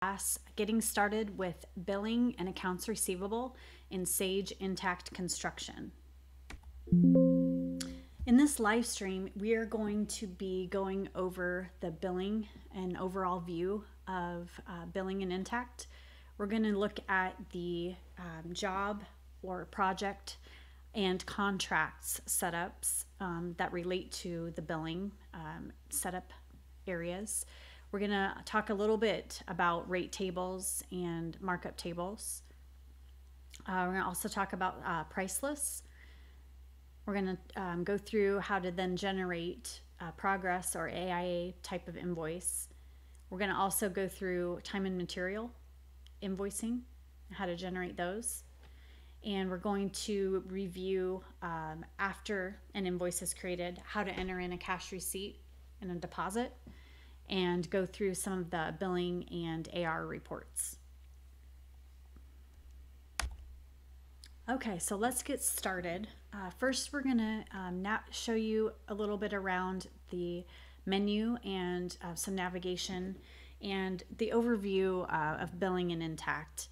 class getting started with billing and accounts receivable in Sage Intacct Construction. In this live stream, we are going to be going over the billing and overall view of billing in Intacct. We're going to look at the job or project and contracts setups that relate to the billing setup areas. We're going to talk a little bit about rate tables and markup tables. We're going to also talk about price lists. We're going to go through how to then generate progress or AIA type of invoice. We're going to also go through time and material invoicing, how to generate those. And we're going to review after an invoice is created, how to enter in a cash receipt and a deposit, and go through some of the billing and AR reports. Okay, so let's get started. First, we're gonna now show you a little bit around the menu and some navigation and the overview of billing in Intacct.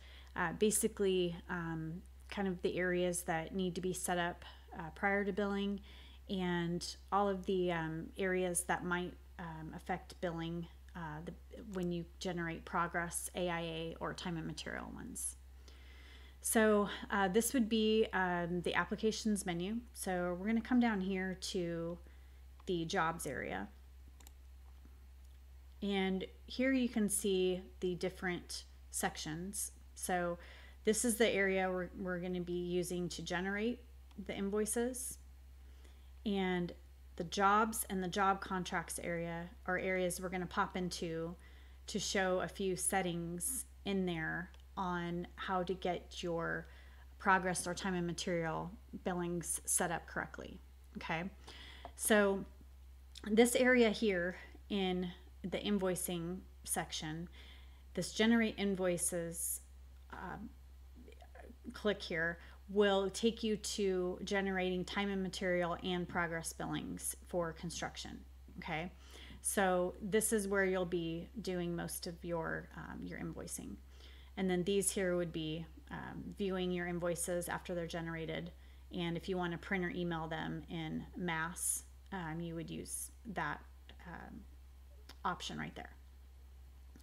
Basically, kind of the areas that need to be set up prior to billing and all of the areas that might affect billing when you generate progress, AIA, or time and material ones. So this would be the applications menu. So we're going to come down here to the jobs area. And here you can see the different sections. So this is the area we're going to be using to generate the invoices. And the jobs and the job contracts area are areas we're going to pop into to show a few settings in there on how to get your progress or time and material billings set up correctly. Okay, so this area here in the invoicing section, this generate invoices, click here, will take you to generating time and material and progress billings for construction. Okay, so this is where you'll be doing most of your invoicing. And then these here would be viewing your invoices after they're generated. And if you want to print or email them in mass, you would use that option right there.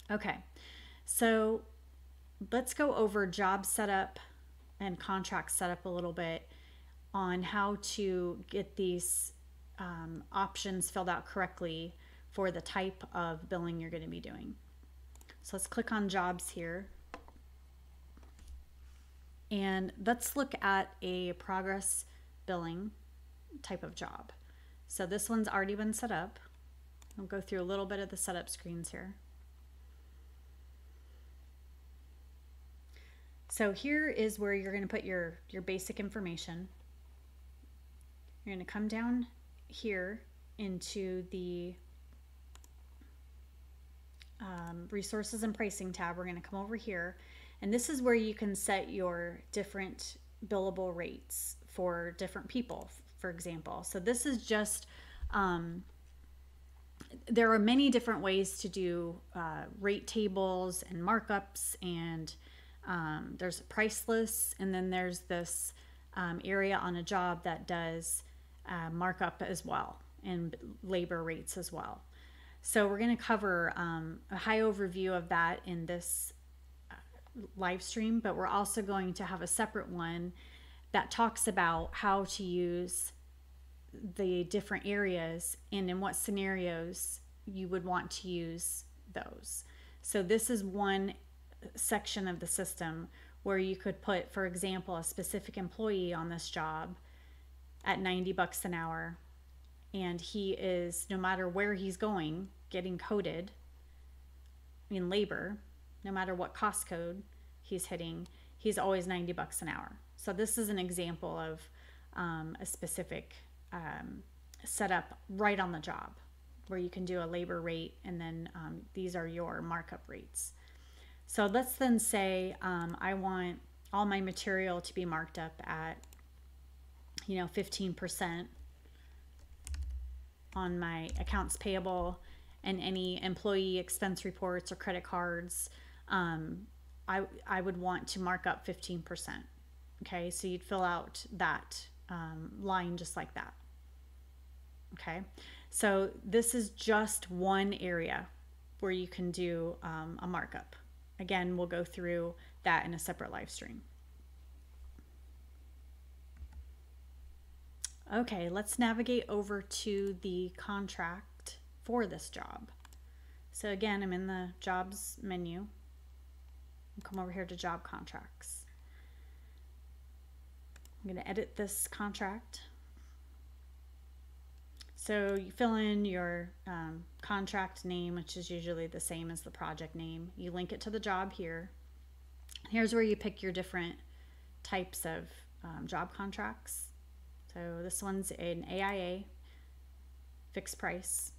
Okay, so let's go over job setup and contract setup a little bit on how to get these options filled out correctly for the type of billing you're going to be doing. So let's click on jobs here. And let's look at a progress billing type of job. So this one's already been set up. I'll go through a little bit of the setup screens here. So here is where you're going to put your basic information. You're going to come down here into the resources and pricing tab. We're going to come over here. And this is where you can set your different billable rates for different people, for example. So this is just, there are many different ways to do rate tables and markups, and there's price lists, and then there's this area on a job that does markup as well, and labor rates as well. So we're going to cover a high overview of that in this live stream, but we're also going to have a separate one that talks about how to use the different areas and in what scenarios you would want to use those. So this is one section of the system where you could put, for example, a specific employee on this job at $90 an hour, and he is, no matter where he's going, getting coded in labor. No matter what cost code he's hitting, he's always $90 an hour. So this is an example of a specific setup right on the job where you can do a labor rate, and then these are your markup rates. So let's then say I want all my material to be marked up at 15% on my accounts payable and any employee expense reports or credit cards I would want to mark up 15%. Okay, so you'd fill out that line just like that. Okay, so this is just one area where you can do a markup. Again, we'll go through that in a separate live stream. Okay, let's navigate over to the contract for this job. So again, I'm in the jobs menu. I'll come over here to job contracts. I'm going to edit this contract. So you fill in your contract name, which is usually the same as the project name. You link it to the job here. Here's where you pick your different types of job contracts. So this one's an AIA, fixed price.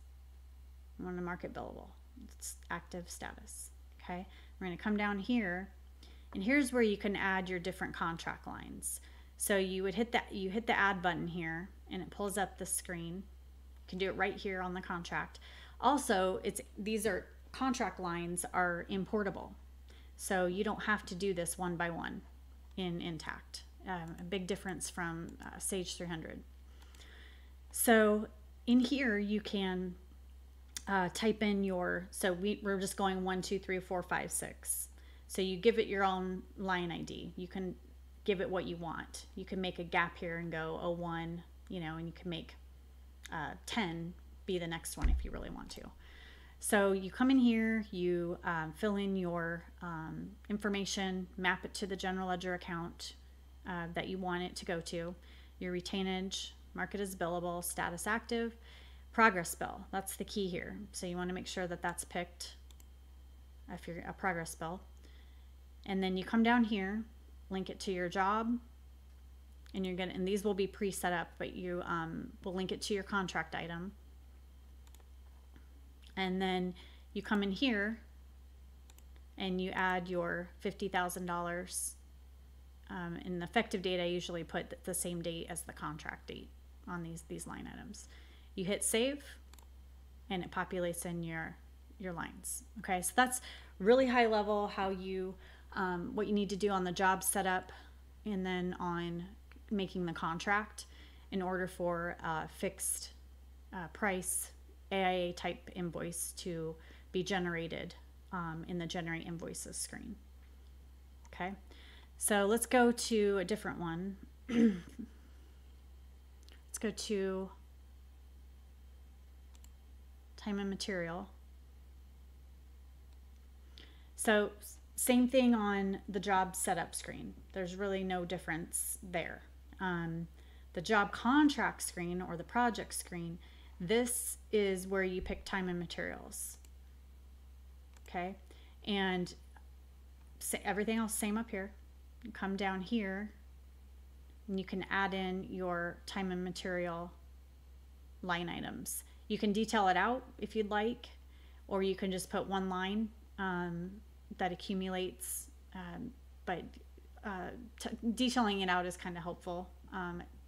I want to mark it billable. It's active status. Okay, we're going to come down here, and here's where you can add your different contract lines. So you would hit that, you hit the add button here, and it pulls up the screen. You can do it right here on the contract. Also, these are contract lines are importable, so you don't have to do this one by one in Intacct. A big difference from Sage 300. So in here you can type in your, so we're just going 1, 2, 3, 4, 5, 6. So you give it your own line ID. You can give it what you want. You can make a gap here and go 01, you know, and you can make 10 be the next one if you really want to. So you come in here, you fill in your information, map it to the general ledger account that you want it to go to, your retainage, mark it as billable, status active, progress bill. That's the key here. So you want to make sure that that's picked if you're a progress bill. And then you come down here, link it to your job, and you're gonna, and these will be pre-set up, but you will link it to your contract item. And then you come in here and you add your $50,000. In the effective date, I usually put the same date as the contract date on these line items. You hit save, and it populates in your lines. Okay, so that's really high level how you what you need to do on the job setup, and then on making the contract in order for a fixed price AIA type invoice to be generated in the generate invoices screen. Okay. So let's go to a different one. Let's go to time and material. So same thing on the job setup screen. There's really no difference there. The job contract screen or the project screen, this is where you pick time and materials. Okay, and everything else same up here. You come down here and you can add in your time and material line items. You can detail it out if you'd like, or you can just put one line that accumulates, but detailing it out is kind of helpful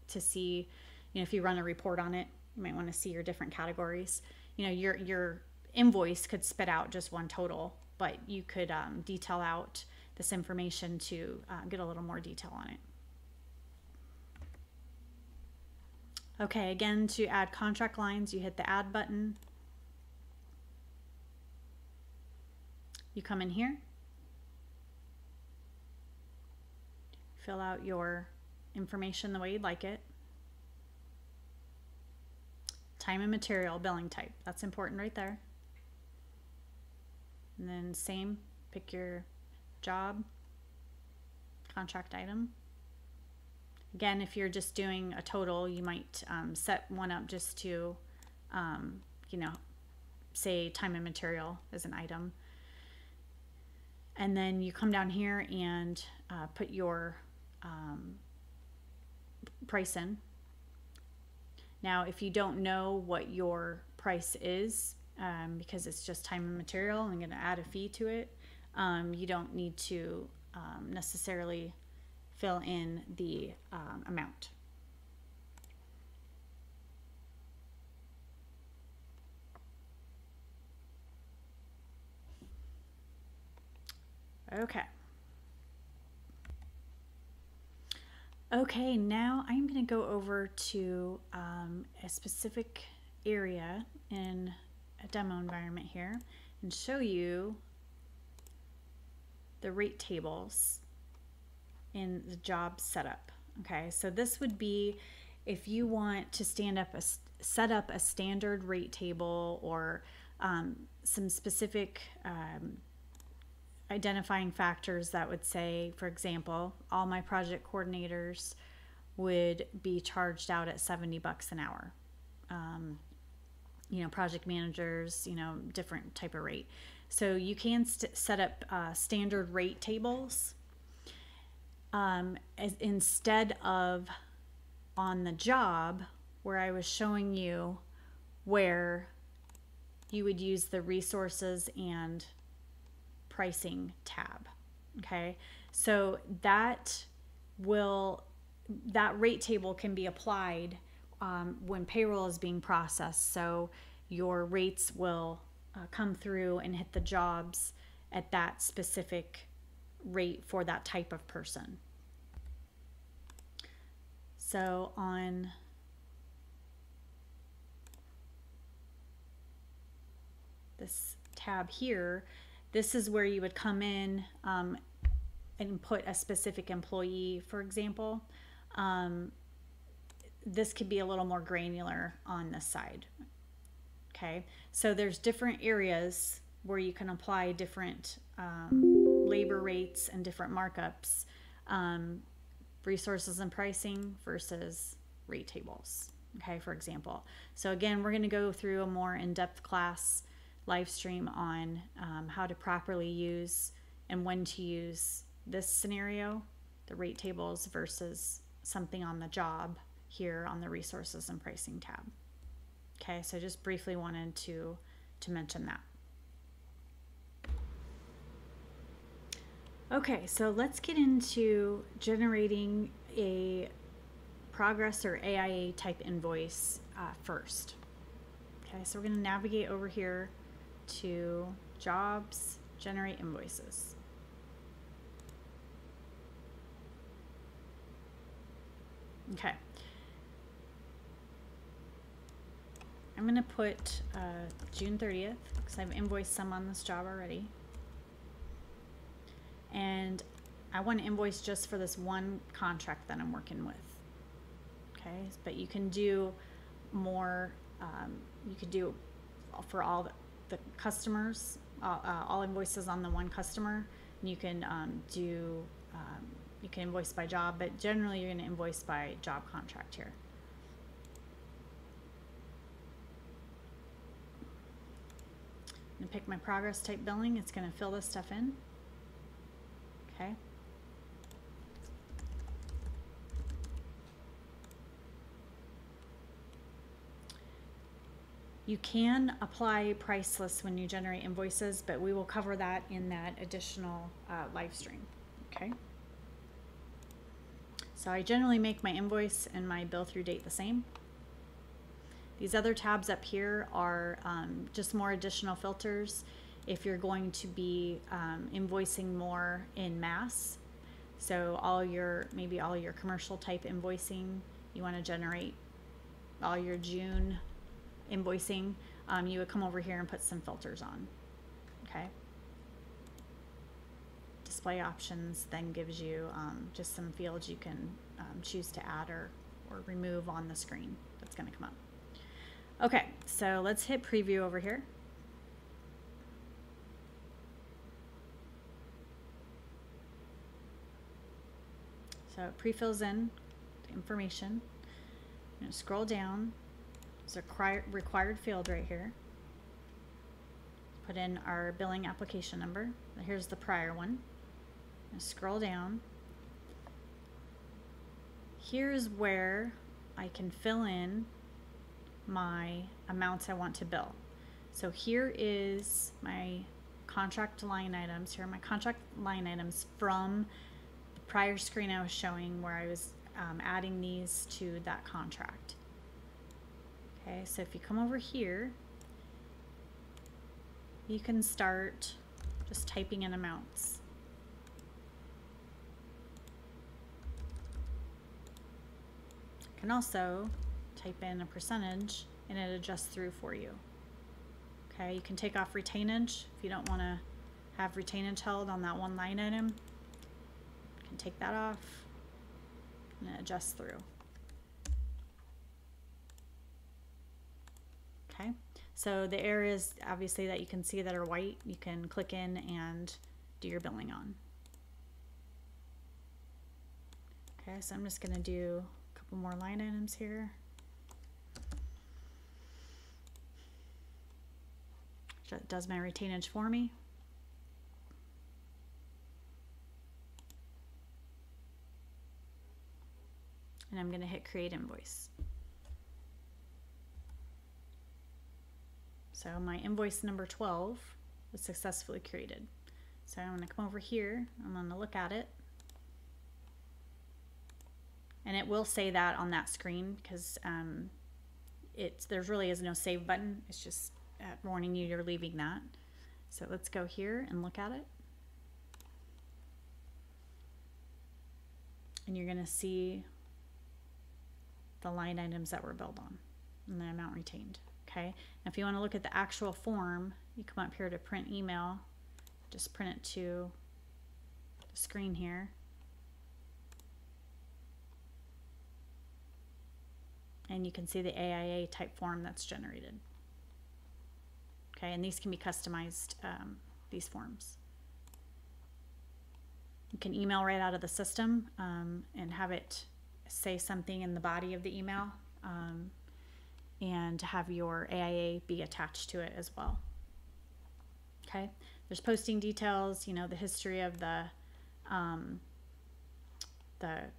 to see, you know, if you run a report on it, you might want to see your different categories. You know, your invoice could spit out just one total, but you could detail out this information to get a little more detail on it. Okay, again, to add contract lines, you hit the add button. You come in here, fill out your information the way you'd like it. Time and material billing type, that's important right there. And then same, pick your job, contract item. Again, if you're just doing a total, you might set one up just to, you know, say time and material as an item. And then you come down here and put your price in. Now, if you don't know what your price is, because it's just time and material, I'm going to add a fee to it, you don't need to necessarily fill in the amount. Okay. Okay, now I'm going to go over to a specific area in a demo environment here and show you the rate tables in the job setup. Okay, so this would be if you want to set up a standard rate table or some specific identifying factors that would say, for example, all my project coordinators would be charged out at $70 an hour. You know, project managers, you know, different type of rate. So you can set up standard rate tables instead of on the job where I was showing you where you would use the resources and pricing tab. Okay, so that rate table can be applied when payroll is being processed. So your rates will come through and hit the jobs at that specific rate for that type of person. So on this tab here, this is where you would come in and put a specific employee, for example. This could be a little more granular on this side. Okay, so there's different areas where you can apply different labor rates and different markups, resources and pricing versus rate tables. Okay, for example. So again, we're going to go through a more in-depth class live stream on how to properly use and when to use this scenario, the rate tables versus something on the job here on the resources and pricing tab. Okay, so just briefly wanted to mention that. Okay, so let's get into generating a progress or AIA type invoice first. Okay, so we're going to navigate over here to Jobs, Generate Invoices. Okay. I'm going to put June 30th because I've invoiced some on this job already. And I want to invoice just for this one contract that I'm working with. Okay, but you can do more, you could do for all the customers, all invoices on the one customer. And you can you can invoice by job, but generally you're going to invoice by job contract here. I'm going to pick my progress type billing. It's going to fill this stuff in. Okay. You can apply price lists when you generate invoices, but we will cover that in that additional live stream. Okay. So I generally make my invoice and my bill through date the same. These other tabs up here are just more additional filters if you're going to be invoicing more in mass. So maybe all your commercial type invoicing, you want to generate all your June invoicing, you would come over here and put some filters on. Okay. Display options then gives you just some fields you can choose to add or remove on the screen that's going to come up. Okay, so let's hit preview over here. So it pre-fills in the information. I'm going to scroll down. There's a required field right here. Put in our billing application number. Here's the prior one. I'm going to scroll down. Here's where I can fill in my amounts I want to bill. So here is my contract line items. Here are my contract line items from the prior screen I was showing where I was adding these to that contract. Okay, so if you come over here, you can start just typing in amounts. can also type in a percentage and it adjusts through for you. Okay, you can take off retainage if you don't want to have retainage held on that one line item. You can take that off and it adjusts through. Okay, so the areas obviously that you can see that are white, you can click in and do your billing on. Okay, so I'm just going to do a couple more line items here. So it does my retainage for me. And I'm going to hit create invoice. So my invoice number 12 was successfully created. So I'm going to come over here, I'm going to look at it. And it will say that on that screen because there really is no save button. It's just warning you you're leaving that. So let's go here and look at it. And you're going to see the line items that were billed on and the amount retained. Okay. And if you want to look at the actual form, you come up here to print email. Just print it to the screen here. And you can see the AIA type form that's generated. Okay, and these can be customized, these forms. You can email right out of the system and have it say something in the body of the email and have your AIA be attached to it as well. Okay, there's posting details, you know, the history of the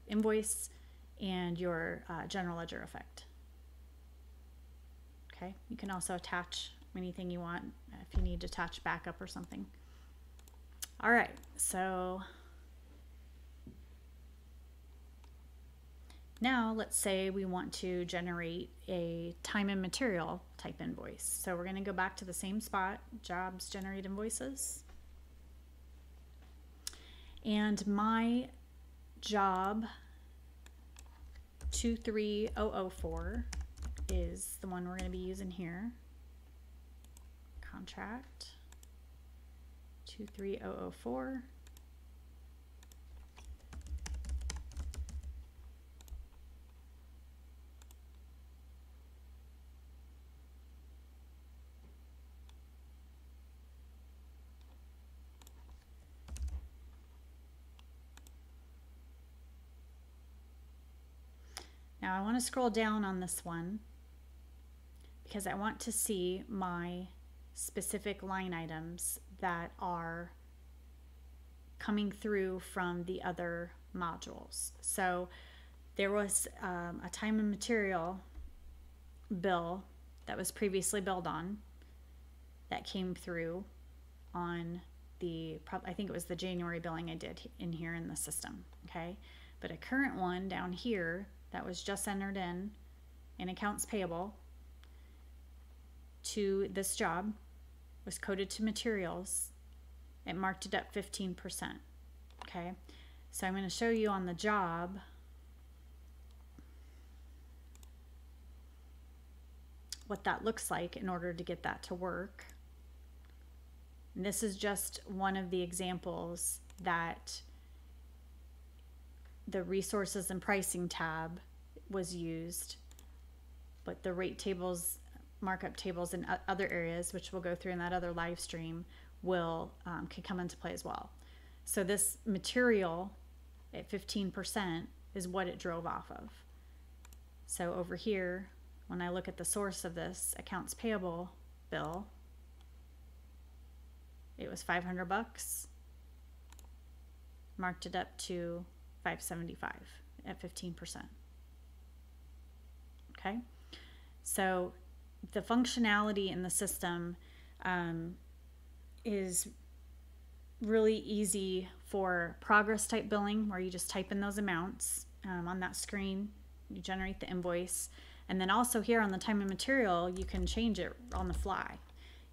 invoice and your general ledger effect. Okay, you can also attach anything you want if you need to attach backup or something. All right, so now let's say we want to generate a time and material type invoice. So we're going to go back to the same spot, jobs, generate invoices. And my job 23004 is the one we're going to be using here. Contract 23004. Now I want to scroll down on this one because I want to see my specific line items that are coming through from the other modules. So there was a time and material bill that was previously billed on that came through on the, I think it was the January billing I did in here in the system, okay? But a current one down here that was just entered in accounts payable to this job was coded to materials. It marked it up 15%. Okay, so I'm going to show you on the job what that looks like in order to get that to work. And this is just one of the examples that the resources and pricing tab was used, but the rate tables, markup tables, and other areas, which we'll go through in that other live stream, will can come into play as well. So this material at 15% is what it drove off of. So over here, when I look at the source of this accounts payable bill, it was $500, marked it up to $575 at 15%. Okay, so the functionality in the system is really easy for progress type billing, where you just type in those amounts on that screen, you generate the invoice, and then also here on the time and material, you can change it on the fly.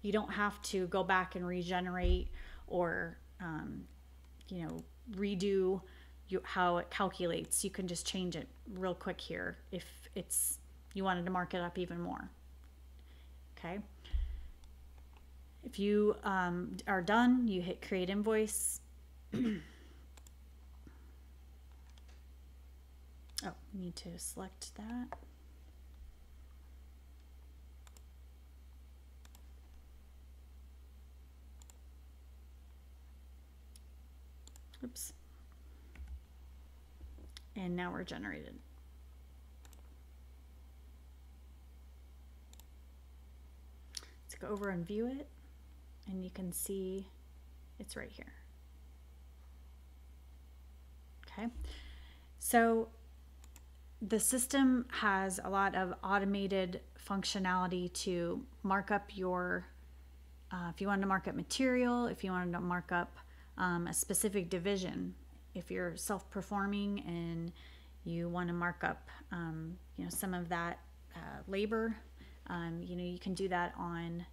You don't have to go back and regenerate or you know, redo how it calculates. You can just change it real quick here if you wanted to mark it up even more. Okay. If you are done, you hit create invoice. Oh, you need to select that. Oops. And now we're generated. Let's go over and view it, and you can see it's right here. Okay, so the system has a lot of automated functionality to mark up your, if you wanted to mark up material, if you wanted to mark up a specific division, if you're self-performing and you want to mark up, you know, some of that labor, you know, you can do that on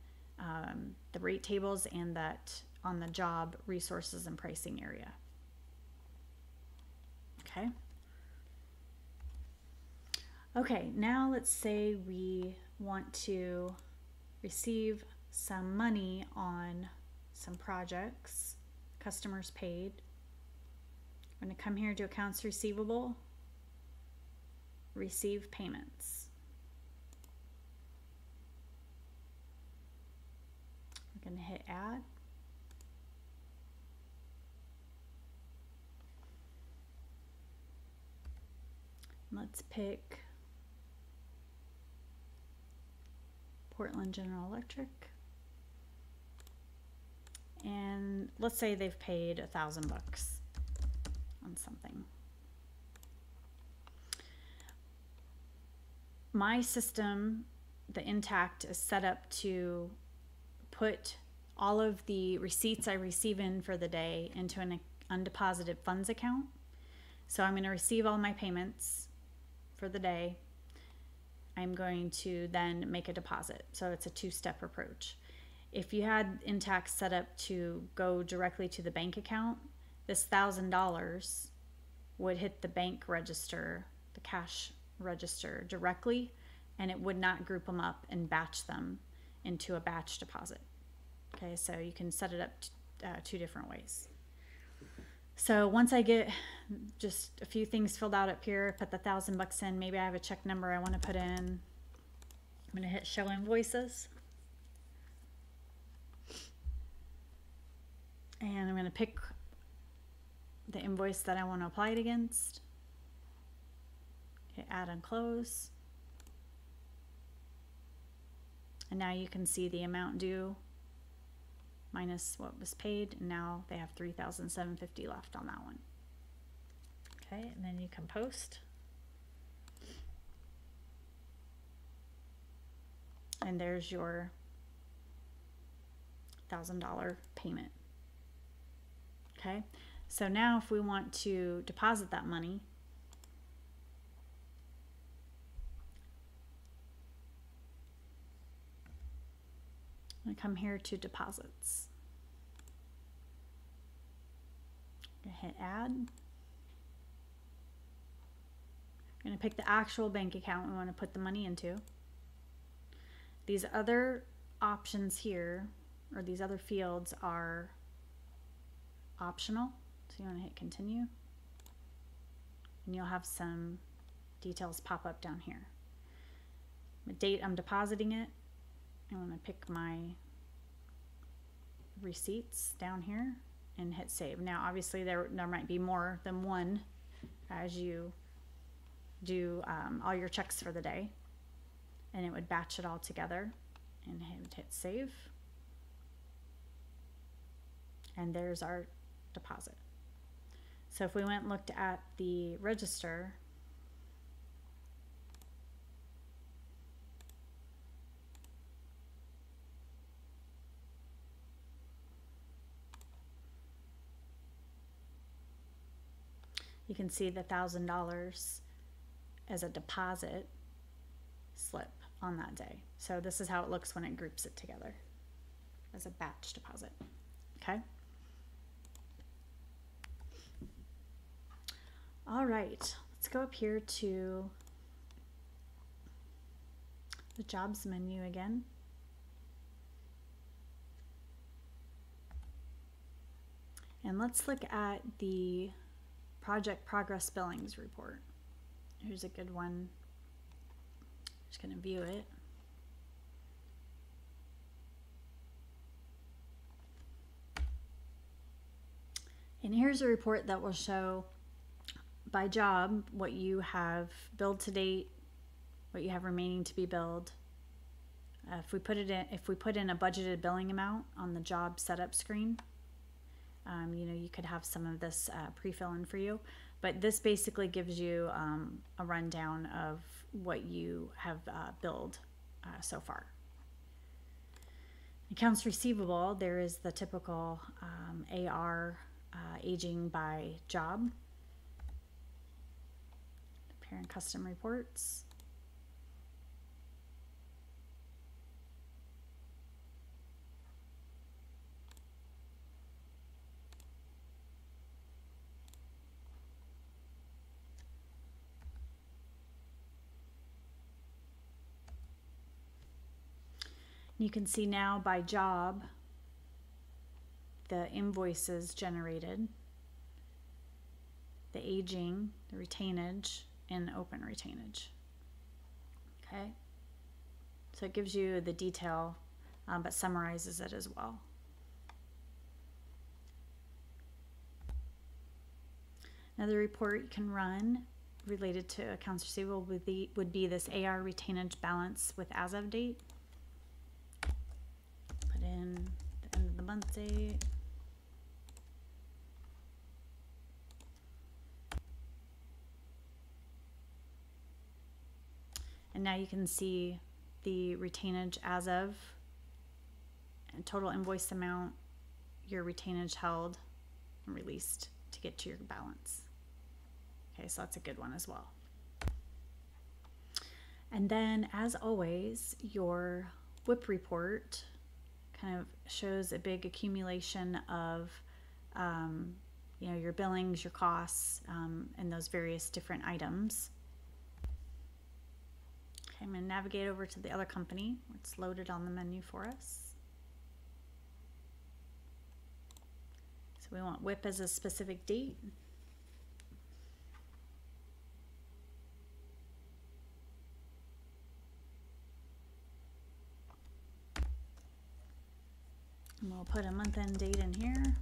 the rate tables and that on the job resources and pricing area. Okay. Okay, now let's say we want to receive some money on some projects, customers paid. I'm going to come here to Accounts Receivable, Receive Payments. We're going to hit Add. Let's pick Portland General Electric. And let's say they've paid $1,000 on something. My system, the Intacct, is set up to put all of the receipts I receive in for the day into an undeposited funds account. So I'm going to receive all my payments for the day. I'm going to then make a deposit. So it's a two-step approach. If you had Intacct set up to go directly to the bank account, this $1,000 would hit the bank register, the cash register directly, and it would not group them up and batch them into a batch deposit. Okay, so you can set it up two different ways. So once I get just a few things filled out up here, put the $1,000 in, maybe I have a check number I want to put in. I'm going to hit Show Invoices. And I'm going to pick the invoice that I want to apply it against. Hit Add and Close. And now you can see the amount due minus what was paid, and now they have $3,750 left on that one. Okay, and then you can post. And there's your $1,000 payment. Okay, so now if we want to deposit that money, I'm going to come here to deposits. I'm going to hit Add. I'm going to pick the actual bank account we want to put the money into. These other options here, or these other fields, are optional. So you want to hit Continue. And you'll have some details pop up down here. The date I'm depositing it. I want to pick my receipts down here and hit Save. Now obviously there might be more than one as you do all your checks for the day, and it would batch it all together and hit Save. And there's our deposit. So if we went and looked at the register, you can see the $1,000 as a deposit slip on that day. So this is how it looks when it groups it together as a batch deposit. Okay. All right, let's go up here to the jobs menu again. And let's look at the project progress billings report. Here's a good one. Just going to view it. And here's a report that will show by job what you have billed to date, what you have remaining to be billed. If we put in a budgeted billing amount on the job setup screen, you could have some of this pre-fill in for you, but this basically gives you a rundown of what you have billed so far. Accounts receivable, there is the typical AR aging by job, parent custom reports. You can see now by job the invoices generated, the aging, the retainage, and open retainage. Okay, so it gives you the detail, but summarizes it as well. Another report you can run related to accounts receivable would be this AR retainage balance with as of date. Put in the end of the month date. And now you can see the retainage as of, and total invoice amount, your retainage held and released to get to your balance. Okay, so that's a good one as well. And then, as always, your WIP report kind of shows a big accumulation of your billings, your costs, and those various different items. Okay, I'm going to navigate over to the other company. It's loaded on the menu for us. So we want WIP as a specific date. And we'll put a month-end date in here.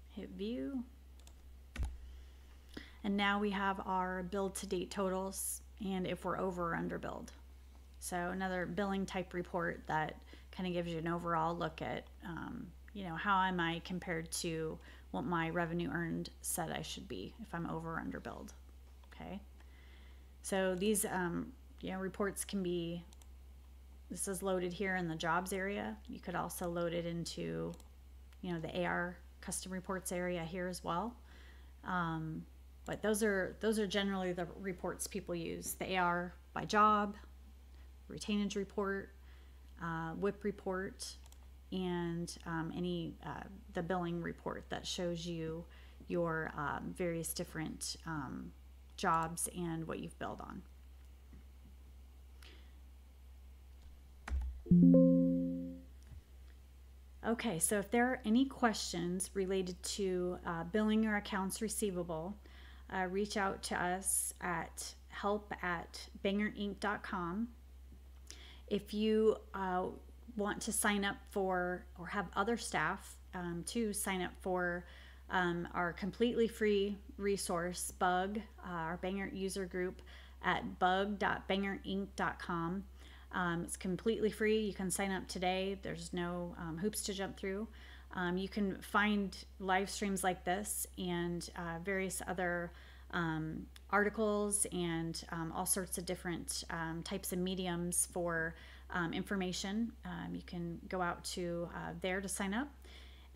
Hit view. And now we have our billed to date totals and if we're over or under billed. So another billing type report that kind of gives you an overall look at, how am I compared to what my revenue earned said I should be if I'm over or under billed. Okay. So these, reports can be, this is loaded here in the jobs area. You could also load it into, the AR custom reports area here as well. But those are generally the reports people use. The AR by job, retainage report, WIP report, and the billing report that shows you your various different jobs and what you've billed on. Okay, so if there are any questions related to billing or accounts receivable, reach out to us at help@bangerinc.com. If you want to sign up for, or have other staff to sign up for our completely free resource, Bug, our Banger user group at bug.bangerinc.com. It's completely free. You can sign up today. There's no hoops to jump through. You can find live streams like this and various other articles and all sorts of different types of mediums for information. You can go out to there to sign up.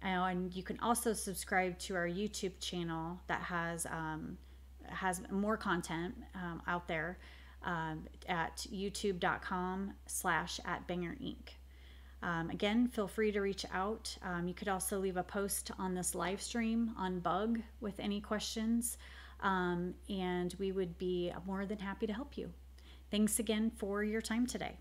And you can also subscribe to our YouTube channel that has more content out there at youtube.com/@bangerinc. Again, feel free to reach out. You could also leave a post on this live stream on Bug with any questions, and we would be more than happy to help you. Thanks again for your time today.